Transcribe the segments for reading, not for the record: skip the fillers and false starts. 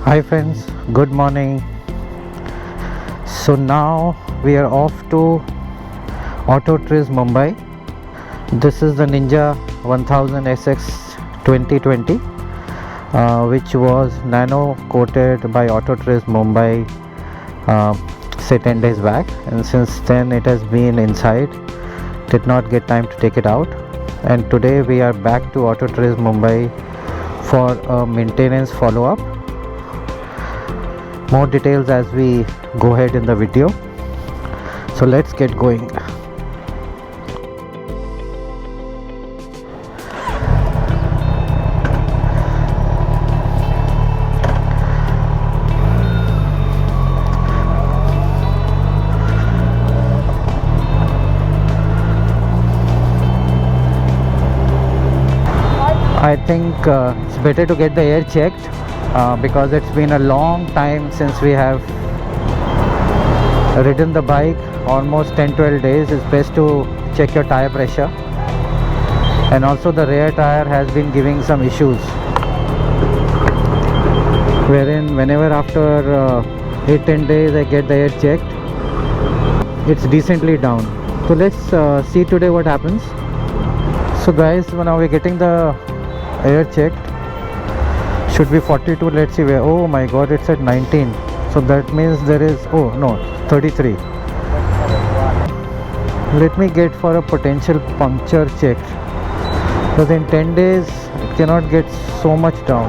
Hi friends, good morning. So now we are off to Autotriz Mumbai. This is the Ninja 1000 SX 2020 which was nano coated by Autotriz Mumbai say 10 days back, and since then it has been inside. Did not get time to take it out, and today we are back to Autotriz Mumbai for a maintenance follow-up. More details as we go ahead in the video, so let's get going. I think it's better to get the air checked because it's been a long time since we have ridden the bike, almost 10-12 days. It's best to check your tire pressure, and also the rear tire has been giving some issues, wherein whenever after 8-10 days I get the air checked, it's decently down. So let's see today what happens. So guys, now we're getting the air checked. Should be 42. Let's see where. Oh my god, it's at 19. So that means there is, oh no, 33. Let me get for a potential puncture check, because in 10 days it cannot get so much down.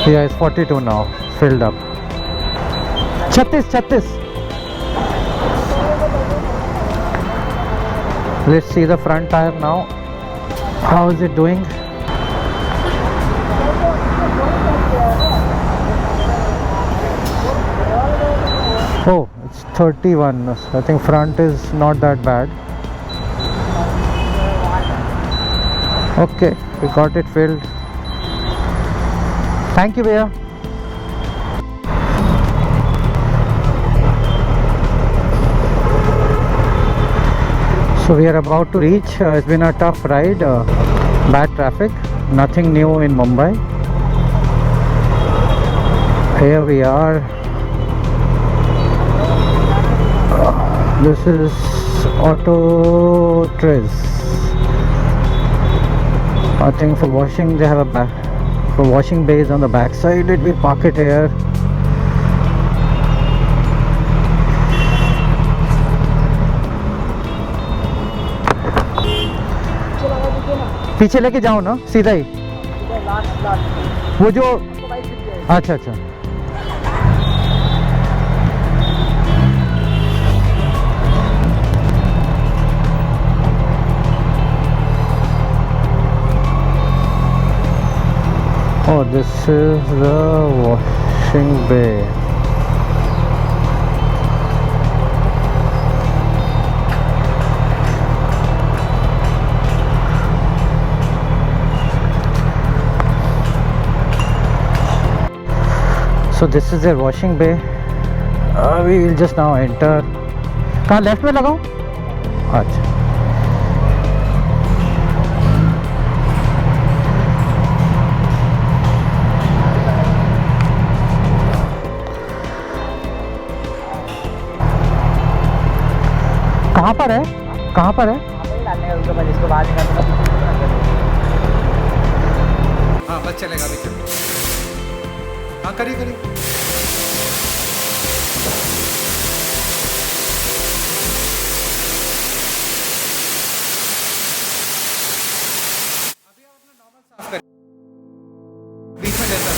Yeah, it's 42 now, filled up. 36. Let's see the front tire now. How is it doing? Oh, it's 31. I think front is not that bad. Okay, we got it filled. Thank you, Bhaiya. So we are about to reach. It's been a tough ride, bad traffic, nothing new in Mumbai. Here we are. This is Autotriz. I think for washing they have for washing bays on the back side. Let me park it here. पीछे लेके जाओ ना, सीधा ही वो जो, अच्छा अच्छा. Oh, this is the washing bay. So this is their washing bay. We will just now enter. कहाँ लेफ्ट में लगाऊं? अच्छा. कहाँ पर है? कहाँ पर है? इसको बाहर निकालूंगा. हाँ बस चलेगा अभी तक. हाँ करिए. अभी आप अपना नॉर्मल साफ करिए. बीच में जैसा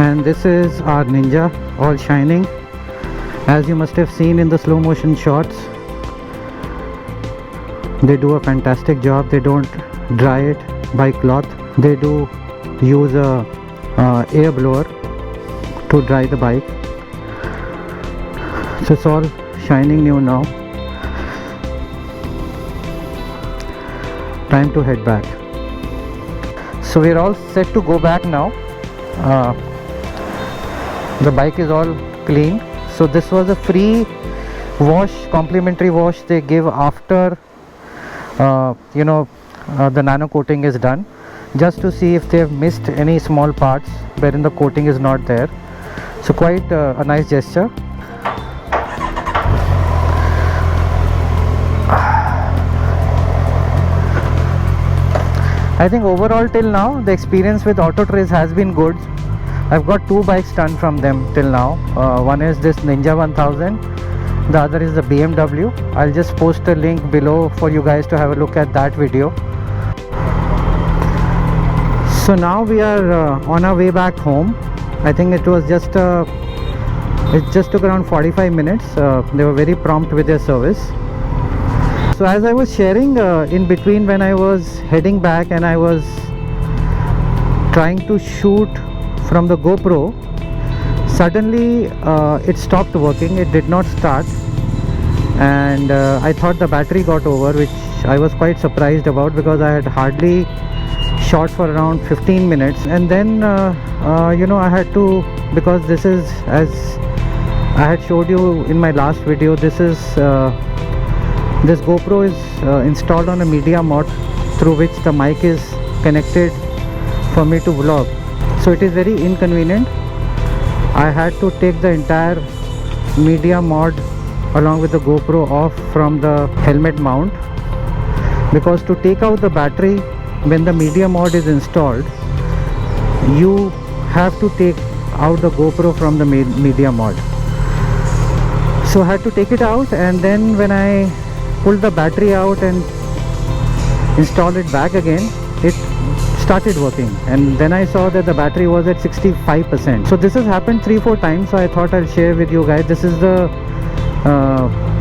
And this is our Ninja, all shining. As you must have seen in the slow motion shots, they do a fantastic job. They don't dry it by cloth. They do use a air blower to dry the bike. So it's all shining new now. Time to head back. So we're all set to go back now. The bike is all clean. So this was a free wash, complimentary wash they give after the nano coating is done, just to see if they have missed any small parts wherein the coating is not there. So quite a nice gesture. I think overall till now the experience with Autotrace has been good. I've got two bikes done from them till now. One is this Ninja 1000, the other is the BMW. I'll just post a link below for you guys to have a look at that video. So now we are on our way back home. I think it was just it just took around 45 minutes. They were very prompt with their service. So as I was sharing in between, when I was heading back and I was trying to shoot from the GoPro, suddenly it stopped working. It did not start, and I thought the battery got over, which I was quite surprised about, because I had hardly shot for around 15 minutes. And then I had to, because this is, as I had showed you in my last video, this GoPro is installed on a media mod through which the mic is connected for me to vlog. So it is very inconvenient. I had to take the entire media mod along with the GoPro off from the helmet mount, because to take out the battery when the media mod is installed, you have to take out the GoPro from the media mod. So I had to take it out, and then when I pulled the battery out and installed it back again, it started working, and then I saw that the battery was at 65%. So this has happened 3-4 times, so I thought I'll share with you guys. This is the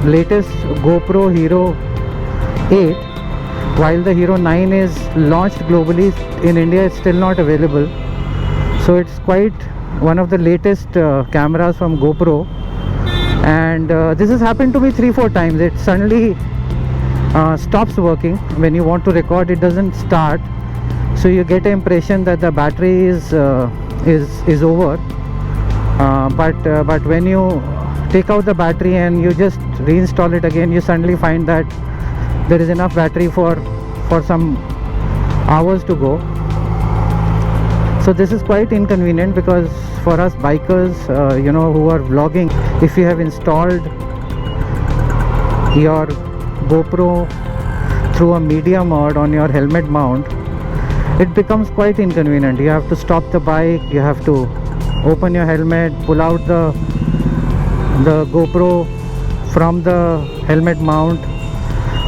latest GoPro Hero 8. While the Hero 9 is launched globally, in India it's still not available. So it's quite one of the latest cameras from GoPro, and this has happened to me 3-4 times. It suddenly stops working. When you want to record, it doesn't start, so you get the impression that the battery is over. But when you take out the battery and you just reinstall it again, you suddenly find that there is enough battery for some hours to go. So this is quite inconvenient, because for us bikers, who are vlogging, if you have installed your GoPro through a media mod on your helmet mount, it becomes quite inconvenient. You have to stop the bike, you have to open your helmet, pull out the GoPro from the helmet mount,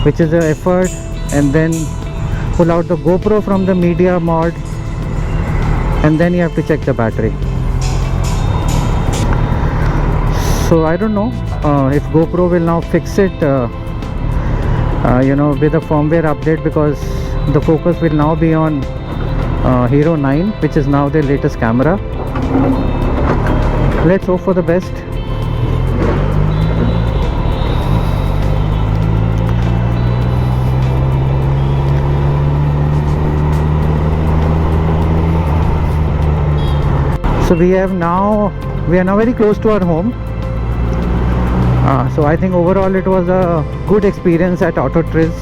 which is an effort, and then pull out the GoPro from the media mod, and then you have to check the battery. So I don't know if GoPro will now fix it with a firmware update, because the focus will now be on Hero 9, which is now their latest camera. Let's hope for the best. So we are now very close to our home. So I think overall it was a good experience at Autotrace,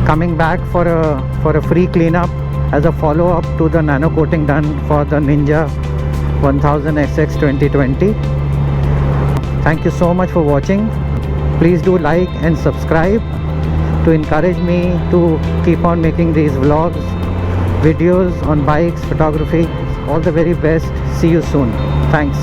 coming back for a free cleanup as a follow-up to the nano coating done for the Ninja 1000 SX 2020. Thank you so much for watching. Please do like and subscribe to encourage me to keep on making these vlogs, videos on bikes, photography. All the very best. See you soon. Thanks.